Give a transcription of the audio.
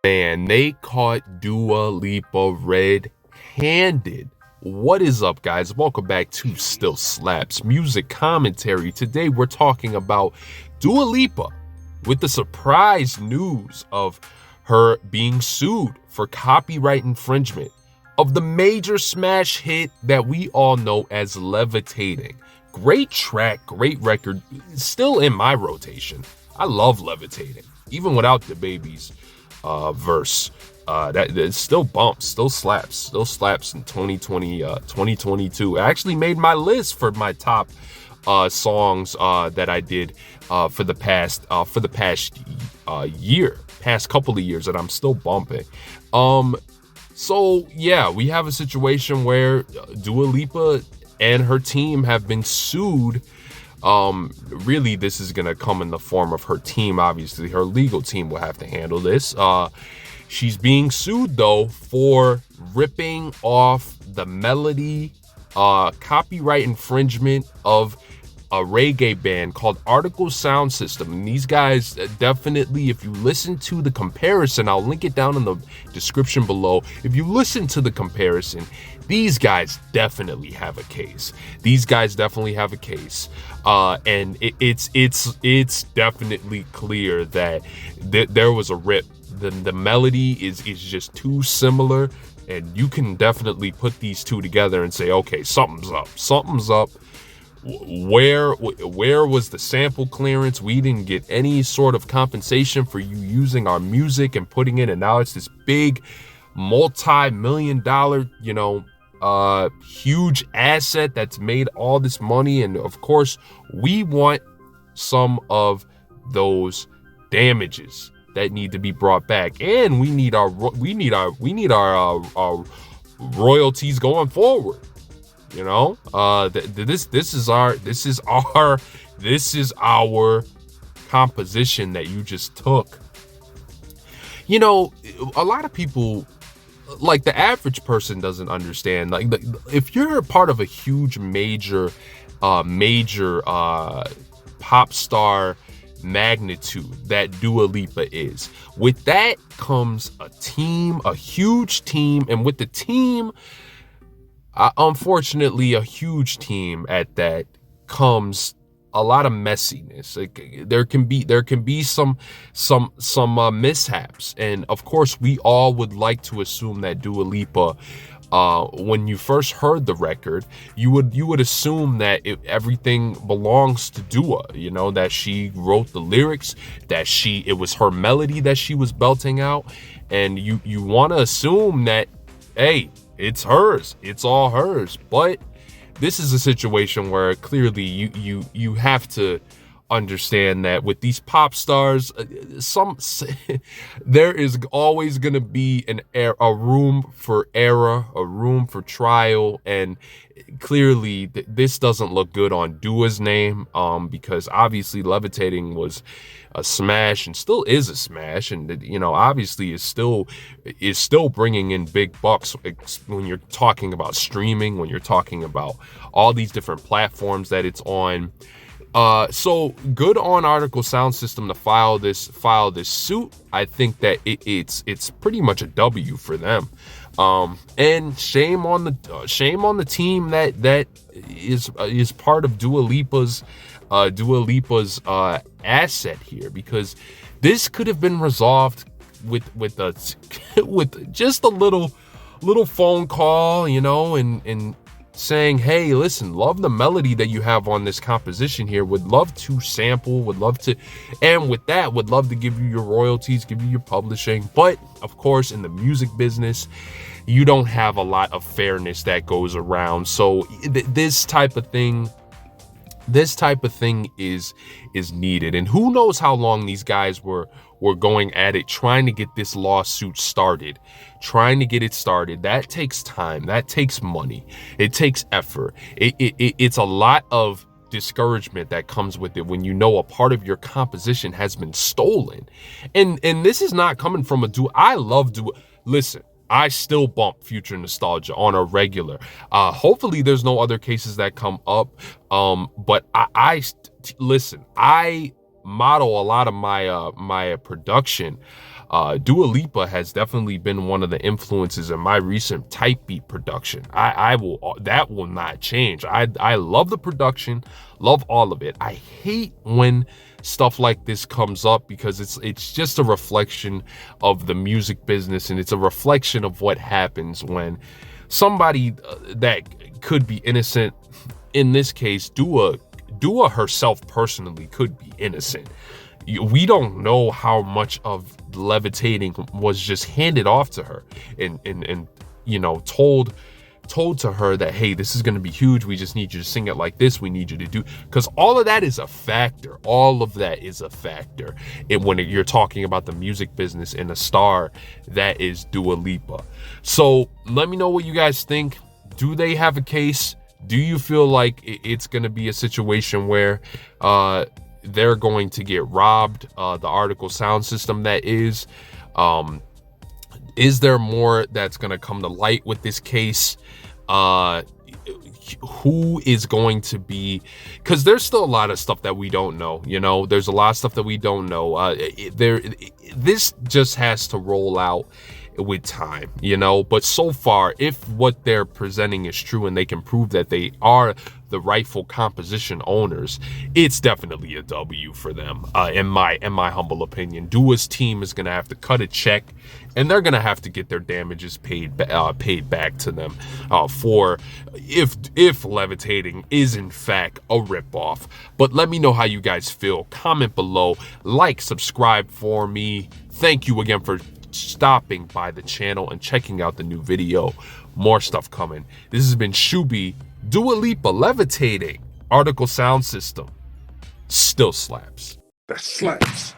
Man, they caught Dua Lipa red-handed. What is up, guys? Welcome back to Still Slaps Music Commentary. Today we're talking about Dua Lipa with the surprise news of her being sued for copyright infringement of the major smash hit that we all know as Levitating. Great track, great record, still in my rotation. I love Levitating, even without the babies verse. That still bumps, still slaps in 2022. I actually made my list for my top songs that I did for the past past couple of years that I'm still bumping. So yeah, we have a situation where Dua Lipa and her team have been sued. Really, this is gonna come in the form of her team. Obviously, her legal team will have to handle this. She's being sued though for ripping off the melody, copyright infringement of a reggae band called Artikal Sound System. And these guys definitely, if you listen to the comparison, I'll link it down in the description below. If you listen to the comparison, these guys definitely have a case. These guys definitely have a case. And it's definitely clear that there was a rip. The melody is just too similar, and you can definitely put these two together and say, okay, something's up. Where was the sample clearance? We didn't get any sort of compensation for you using our music and putting it, and now it's this big multi-million-dollar, huge asset that's made all this money, and of course we want some of those damages that need to be brought back, and we need our royalties going forward. This is our composition that you just took. A lot of people, like the average person, doesn't understand. Like, if you're a part of a huge major pop star magnitude that Dua Lipa is, with that comes a team, a huge team, and with the team, unfortunately, a huge team at that, comes a lot of messiness. Like, there can be some mishaps, and of course, we all would like to assume that Dua Lipa, when you first heard the record, you would assume that everything belongs to Dua. That she wrote the lyrics, that it was her melody that she was belting out, and you want to assume that, hey, it's hers, it's all hers. But this is a situation where clearly you have to understand that with these pop stars, there is always going to be a room for error, a room for trial, and clearly this doesn't look good on Dua's name, because obviously Levitating was a smash and still is a smash, and obviously is still bringing in big bucks when you're talking about streaming, when you're talking about all these different platforms that it's on. So good on Artikal Sound System to file this suit. I think that it's pretty much a W for them. And shame on the team that is part of Dua Lipa's asset here, because this could have been resolved with just a little phone call, and saying, hey, listen, love the melody that you have on this composition here, would love to sample, and with that, would love to give you your royalties, give you your publishing. But of course, in the music business, you don't have a lot of fairness that goes around. So this type of thing is needed, and who knows how long these guys were going at it, trying to get this lawsuit started, That takes time, that takes money, it takes effort. It's a lot of discouragement that comes with it when a part of your composition has been stolen. And this is not coming from a Dua. I love Dua. Listen, I still bump Future Nostalgia on a regular. Hopefully there's no other cases that come up. But listen, I model a lot of my production Dua Lipa has definitely been one of the influences in my recent type beat production. That will not change. I love the production, love all of it. I hate when stuff like this comes up because it's just a reflection of the music business, and it's a reflection of what happens when somebody that could be innocent, in this case Dua herself personally could be innocent. We don't know how much of Levitating was just handed off to her and you know, told to her that, hey, this is going to be huge, we just need you to sing it like this, we need you to do, because all of that is a factor. All of that is a factor when you're talking about the music business and a star that is Dua Lipa. So let me know what you guys think. Do they have a case? Do you feel like it's going to be a situation where they're going to get robbed? The Artikal Sound System, that is. Is there more that's going to come to light with this case? Who is going to be, because there's still a lot of stuff that we don't know, you know, there's a lot of stuff that we don't know. This just has to roll out with time, you know. But so far, if what they're presenting is true and they can prove that they are the rightful composition owners, it's definitely a W for them, in my humble opinion. Dua's team is gonna have to cut a check, and they're gonna have to get their damages paid back to them for if Levitating is in fact a ripoff. But let me know how you guys feel. Comment below, like, subscribe for me. Thank you again for stopping by the channel and checking out the new video. More stuff coming. This has been Shuby. Dua Lipa, Levitating, Artikal Sound System. Still slaps. That slaps.